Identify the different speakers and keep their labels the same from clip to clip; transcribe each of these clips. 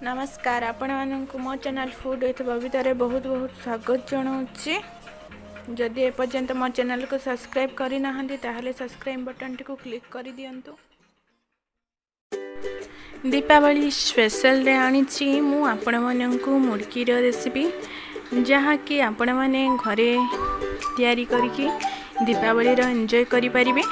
Speaker 1: नमस्कार आपण मानक मो चैनल फूड विथ बबितारे बहुत बहुत स्वागत जनाऊँगी। जदि एपर्यंत मो चैनल को सब्सक्राइब करना ताहले सब्सक्राइब बटन टी को क्लिक कर दियंतु। दीपावली स्पेशल रे आनी मु आपण मानक मुड़की रेसिपी जहाँ कि आपण माने घरे तैयारी करके दीपावली रो एंजॉय करि परिबे।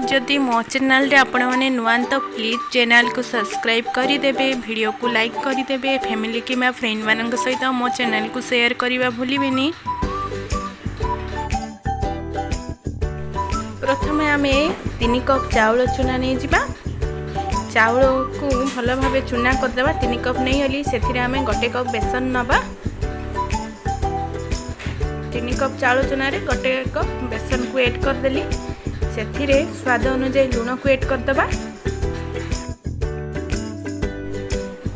Speaker 1: जदि मो चैनल रे आपण माने नुआ तो प्लीज चैनल को सब्सक्राइब करदेवे, वीडियो को लाइक करदेवे, फैमिली कि फ्रेंड मान सहित मो चैनल को शेयर करने भूलिबेनी। प्रथम आम 3 कप चाउल चूना नहीं जिबा। चाउल को भल भाव चूना करदेबा। 3 कप नहीं गली से 1 कप बेसन नबा। 3 कप चाउल चूना रे 1 कप बेसन को ऐड करदेली। से स्वाद अनुसार लुण को ऐड करदबा।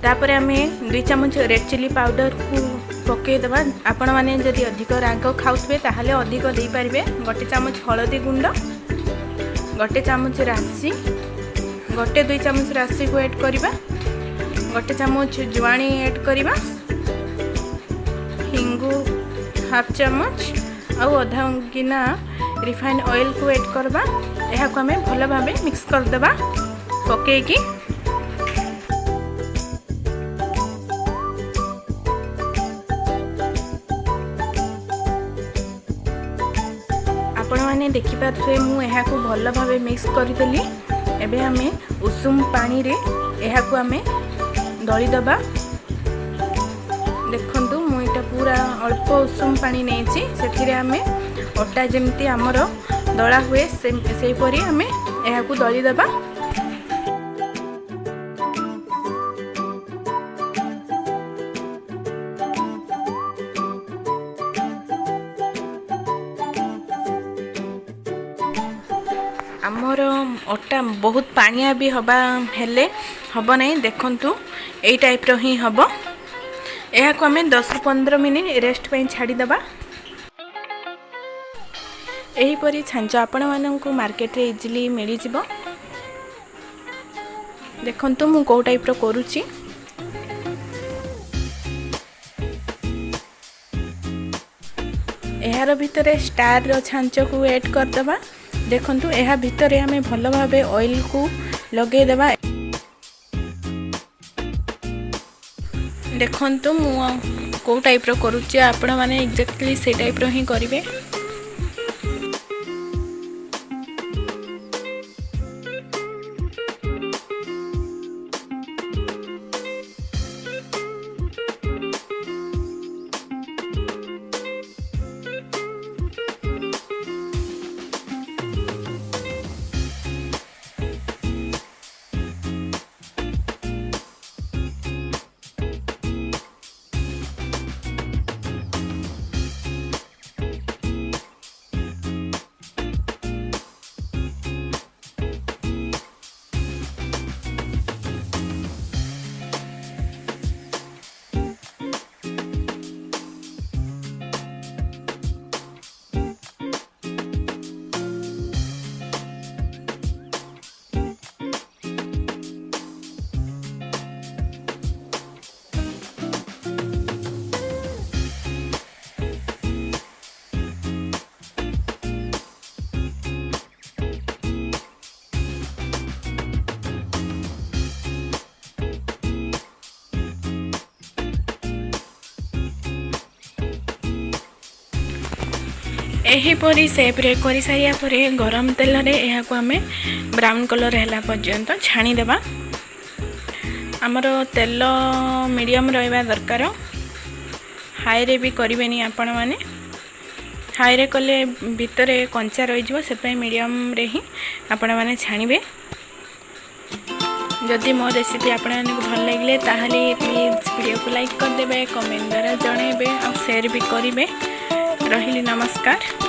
Speaker 1: तापर आम 2 चम्मच रेड चिली पाउडर को पकईदबा। आपण मैंने जदि अधिक राग खाऊे ताहले अधिक दे पारे। 1 चम्मच हलदी गुंड, 1 चम्मच राशि, 1-2 चम्मच राशि को ऐड करबा। 1 चम्मच जुआणी ऐड करबा। हिंगु हाफ चम्मच आउ अधा गिना रिफाइंड ऑयल को ऐड करबा। यह को हमें भल भाव मिक्स करदेबा पकईकी। आपण मैंने देखिपारे मुझे को भल भाव मिक्स करदेली। एबे हमें उषुम पानी रे यह को हमें दली दबा। देखंतु मु इटा पूरा अल्प उषुम पानी नहीं से हमें अटा जमती आमर दला हुए से परी हमें यह को दली दबा। आमर अटा बहुत पानिया भी हबा हेले हब नहीं। देखंतु एई टाइप रो ही हब। यह को हमें 10-15 मिनट रेस्ट पे छाड़ी दबा। एहीपरी छांच आपण मानक मार्केट रे इजिली मिली जिवो। देखंतु मु को टाइप रो करूची। यार भितरे स्टार रो छांच को ऐड कर दबा। देखंतु एहा भितरे हमें भल भाबे ऑयल को लगे देबा। देखंतु मु को टाइप रो करूची। आपण माने एक्जेक्टली से टाइप रो ही करिवे। एहीपरी सेप रे करि सारिया परे गरम तेल रे यह को हमें ब्राउन कलर हैला पर्यंत छाणी देबा। हमर तेल मीडियम रहबा दरकार। हाई रे भी करिवेनी आपण माने। हाई रे कले भितरे कंचा रहि जिवो से मीडियम रे ही आपण माने छाणीबे। जदि मो रेसिपी आपण माने भल लागले ताहले प्लीज वीडियो को लाइक कर देबे, कमेंट द्वारा जणेबे और शेयर भी करिवे। रहिली नमस्कार।